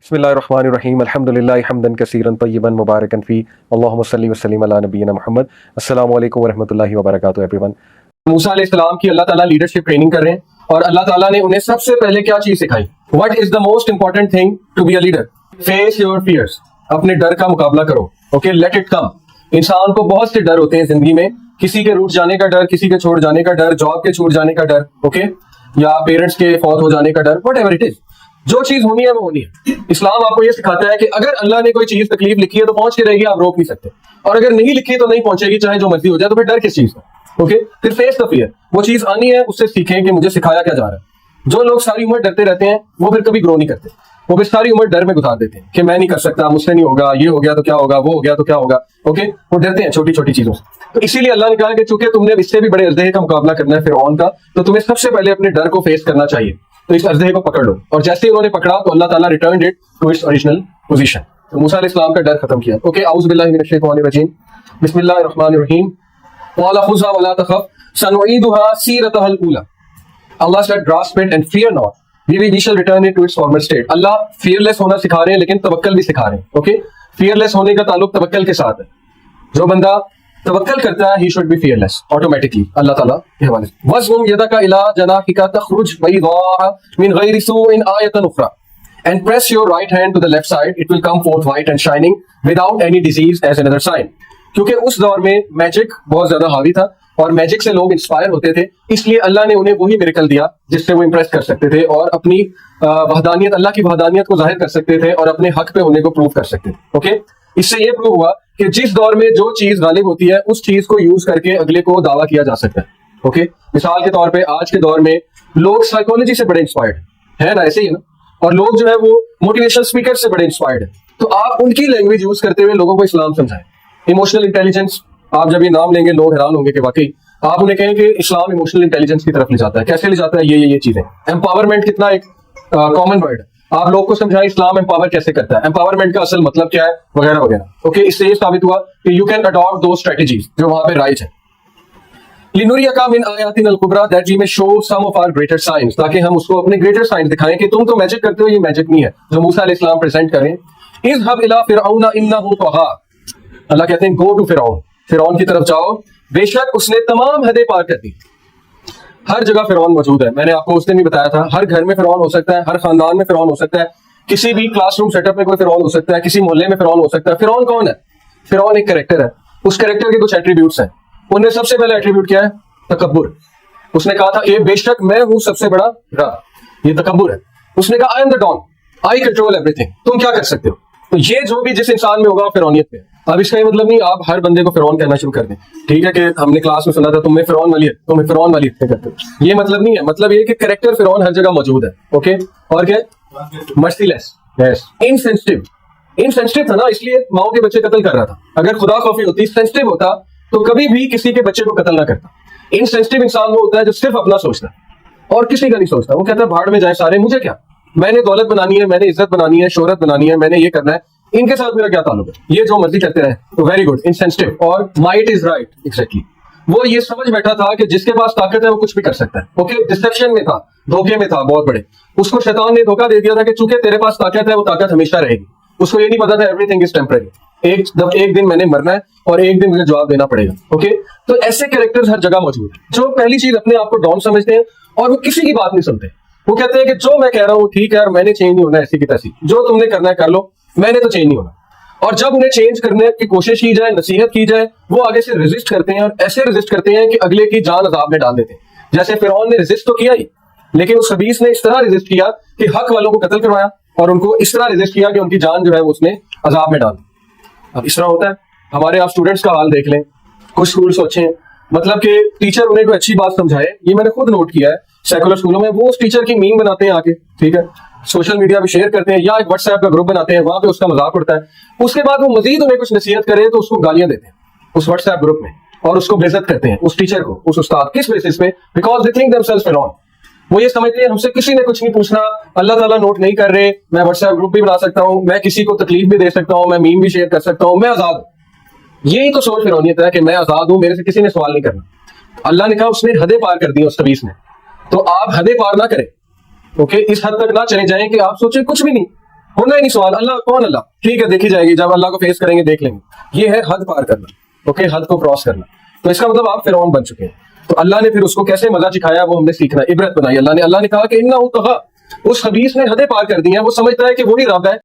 बिस्मिल्लाहिर्रहमानिर्रहीम अल्हम्दुलिल्लाहि हम्दन कसीरन तय्यिबन मुबारकन फ़ी अल्लाहुम्मा सल्लि व सल्लिम अला नबीना मुहम्मद। अस्सलामु अलैकुम व रहमतुल्लाहि व बरकातुहू एवरीवन। मूसा अलैहिस्सलाम की अल्लाह ताला लीडरशिप ट्रेनिंग कर रहे हैं और अल्लाह ताला ने उन्हें सबसे पहले क्या चीज सिखाई? What is the most important thing to be a leader? Face your fears, अपने डर का मुकाबला करो। Okay, let it come. इंसान को बहुत से डर होते हैं जिंदगी में, किसी के रूठ जाने का डर, किसी के छोड़ जाने का डर, जॉब के छूट जाने का डर, ओके, या पेरेंट्स के फौत हो जाने का डर, वट एवर इट इज। जो चीज होनी है वो होनी है। इस्लाम आपको ये सिखाता है कि अगर अल्लाह ने कोई चीज तकलीफ लिखी है तो पहुंच के रहेगी, आप रोक नहीं सकते, और अगर नहीं लिखी तो नहीं पहुंचेगी, चाहे जो मर्जी हो जाए। तो फिर डर किस चीज का? ओके, फिर फेस द फियर। वो चीज आनी है, उससे सीखें कि मुझे सिखाया क्या जा रहा है। जो लोग सारी उम्र डरते रहते हैं वो फिर कभी ग्रो नहीं करते, वो फिर सारी उम्र डर में गुजार देते हैं कि मैं नहीं कर सकता, मुझसे नहीं होगा, ये हो गया तो क्या होगा, वो हो गया तो क्या होगा। ओके, वो डरते हैं छोटी छोटी चीजों से। तो इसीलिए अल्लाह ने कहा कि चूंकि तुमने इससे भी बड़े अजदहे का मुकाबला करना है, फिरौन का, तो तुम्हें सबसे पहले अपने डर को फेस करना चाहिए। तो इस अजदहे को पकड़ लो, और जैसे ही उन्होंने पकड़ा तो अल्लाह ताला returned it to its original position. तो मूसा अलैहिस्सलाम का डर खत्म किया। ओके, औज़ु बिल्लाहि मिनश शैतानिर रजीम, बिस्मिल्लाहिर रहमानिर रहीम। क़ाला ख़ुज़हा व ला तख़फ़ सनुईदुहा सीरतहल ऊला। Allah said grasp it and fear not, we shall return it to its former state। Allah fearless होना सिखा रहे हैं, लेकिन तवक्कल भी सिखा रहे हैं। ओके, fearless होने का ताल्लुक तवक्कल के साथ है। जो बंदा तवक्कल करता है, he should be fearless automatically। अल्लाह ताला के हवाले से वज़्म यदका इला जनाहिका तखरुज बैज़ा मिन गैरि सूइन आयतन उखरा, and press your right hand to the left side, it will come forth white and shining without any disease as another sign। क्योंकि उस दौर में मैजिक बहुत ज्यादा हावी था और मैजिक से लोग इंस्पायर होते थे, इसलिए अल्लाह ने उन्हें वही मिरेकल दिया जिससे वो इंप्रेस कर सकते थे और अपनी वहदानियत, अल्लाह की वहदानियत को जाहिर कर सकते थे और अपने हक पे होने को प्रूव कर सकते थे। ओके, इससे ये प्रूव हुआ कि जिस दौर में जो चीज गालिब होती है उस चीज को यूज करके अगले को दावा किया जा सकता है। ओके, मिसाल के तौर पे आज के दौर में लोग साइकोलॉजी से बड़े इंस्पायर्ड है ना, ऐसे ही है ना, और लोग जो है वो मोटिवेशनल स्पीकर से बड़े इंस्पायर्ड है। तो आप उनकी लैंग्वेज यूज करते हुए लोगों को इस्लाम समझाएं। इमोशनल इंटेलिजेंस, आप जब ये नाम लेंगे लोग हैरान होंगे कि वाकई आप उन्हें कहें कि इस्लाम इमोशनल इंटेलिजेंस की तरफ ले जाता है। कैसे ले जाता है? ये चीजें। एम्पावरमेंट कितना एक कॉमन वर्ड है, आप लोग को समझाएं इस्लाम एम्पावर कैसे करता है, एम्पावरमेंट का असल मतलब क्या है, वगैरह वगैरह। ओके, इससे ये साबित हुआ कि यू कैन अडॉप्ट दो स्ट्रेटजीज जो वहां पे राइज है। लिनुरियका मिन आयातिनल कुबरा, that we may show some of our greater signs, ताकि हम उसको अपने ग्रेटर साइंस दिखाएं कि तुम तो मैजिक करते हो, ये मैजिक नहीं है जो मूसा अलैहिस्सलाम प्रेजेंट करें। इज़हब इला फिरऔन इन्नहु तग़ा, अल्लाह कहते हैं गो टू फिरऔन, फिरौन की तरफ जाओ, बेशक उसने तमाम हदें पार कर दी। हर जगह फिरौन मौजूद है। मैंने आपको उस दिन भी बताया था, हर घर में फिरौन हो सकता है, हर खानदान में फिरौन हो सकता है, किसी भी क्लासरूम सेटअप में कोई फिरौन हो सकता है, किसी मोहल्ले में फिरौन हो सकता है। फिरौन कौन है? फिरौन एक कैरेक्टर है, उस कैरेक्टर के कुछ एट्रीब्यूट्स हैं। उनमें सबसे पहला एट्रीब्यूट क्या है? तकब्बुर। उसने कहा था ये बेशक मैं हूं सबसे बड़ा रब, ये तकब्बुर है। उसने कहा I am the don, I control everything, तुम क्या कर सकते हो? तो ये जो भी जिस इंसान में होगा फिरौनियत पे। अब इसका ये मतलब नहीं आप हर बंदे को फिरौन कहना शुरू कर दें। ठीक है कि हमने क्लास में सुना था तुम्हें फिरौन वाली है, तुम्हें फिरौन वाली करते हो, ये मतलब नहीं है। मतलब ये कि कैरेक्टर फिरौन हर जगह मौजूद है। ओके, और क्या? Merciless, yes, insensitive. इनसेंसिटिव था ना, इसलिए माओ के बच्चे कत्ल कर रहा था। अगर खुदा खौफी होती, सेंसिटिव होता, तो कभी भी किसी के बच्चे को कत्ल ना करता। इनसेंसिटिव इंसान वो होता है जो सिर्फ अपना सोचता है और किसी का नहीं सोचता। वो कहता है भाड़ में जाए सारे, मुझे क्या, मैंने दौलत बनानी है, मैंने इज्जत बनानी है, शोहरत बनानी है, मैंने ये करना है, इनके साथ मेरा क्या ताल्लुक है, ये जो मर्जी करते रहे। तो वेरी गुड, इनसेंसिटिव। और माइट इज राइट, एग्जैक्टली। वो ये समझ बैठा था कि जिसके पास ताकत है वो कुछ भी कर सकता है। ओके, डिसेप्शन में था, धोखे में था बहुत बड़े। उसको शैतान ने धोखा दे दिया था कि चूंकि तेरे पास ताकत है वो ताकत हमेशा रहेगी। उसको ये नहीं पता था एवरीथिंग इज टेम्परेरी, एक दिन मैंने मरना है और एक दिन मुझे जवाब देना पड़ेगा। ओके, तो ऐसे कैरेक्टर्स हर जगह मौजूद है जो पहली चीज अपने आप को डॉन समझते हैं और वो किसी की बात नहीं सुनते। वो कहते हैं कि जो मैं कह रहा हूँ ठीक है और मैंने चेंज नहीं होना, ऐसी की तैसी, जो तुमने करना है कर लो, मैंने तो चेंज नहीं होना। और जब उन्हें चेंज करने की कोशिश की जाए, नसीहत की जाए, वो आगे से रेजिस्ट करते हैं और ऐसे रेजिस्ट करते हैं कि अगले की जान अजाब में डाल देते हैं। जैसे फिरौन ने रेजिस्ट तो किया ही, लेकिन उस खबीस ने इस तरह रेजिस्ट किया कि हक वालों को कत्ल करवाया और उनको इस तरह रेजिस्ट किया कि उनकी जान जो है वो उसने अजाब में डाल दी। अब इस तरह होता है, हमारे आप स्टूडेंट्स का हाल देख लें। कुछ स्कूल सोचें, मतलब कि टीचर उन्हें कोई अच्छी बात समझाए, ये मैंने खुद नोट किया है सेकुलर स्कूलों में, वो उस टीचर की मीम बनाते हैं आके, ठीक है, सोशल मीडिया पे शेयर करते हैं या एक व्हाट्सएप का ग्रुप बनाते हैं, वहां पे उसका मजाक उड़ता है। उसके बाद वो मजीद उन्हें कुछ नसीहत करे तो उसको गालियां देते हैं उस व्हाट्सएप ग्रुप में और उसको बेइज्जत करते हैं, उस टीचर को, उस उस्ताद। किस बेसिस पे? बिकॉज दे थिंक देमसेल्व्स फिरौन। वो ये समझते हैं हमसे किसी ने कुछ नहीं पूछना, अल्लाह ताला नोट नहीं कर रहे, मैं व्हाट्सएप ग्रुप भी बना सकता हूँ, मैं किसी को तकलीफ भी दे सकता हूँ, मैं मीम भी शेयर कर सकता हूँ, मैं आजाद हूँ। यही तो सोच फिरौनियत है कि मैं आजाद हूँ, मेरे से किसी ने सवाल नहीं करना। अल्लाह ने कहा उसने हदें पार कर दी उस खबीस ने, तो आप हदें पार ना करें। ओके, इस हद तक ना चले जाएं कि आप सोचें कुछ भी नहीं, ہونا ہی نہیں سوال اللہ کون اللہ ٹھیک ہے دیکھی جائے گی جب اللہ کو فیس کریں گے دیکھ لیں گے یہ ہے حد پار کرنا اوکے حد کو کراس کرنا تو اس کا مطلب آپ فرعون بن چکے ہیں تو اللہ نے پھر اس کو کیسے مزہ چکھایا وہ ہم نے سیکھنا عبرت بنائی اللہ نے کہا کہ انہ طغى اس خبیث نے حدیں پار کر دی ہیں وہ سمجھتا ہے کہ وہی رب ہے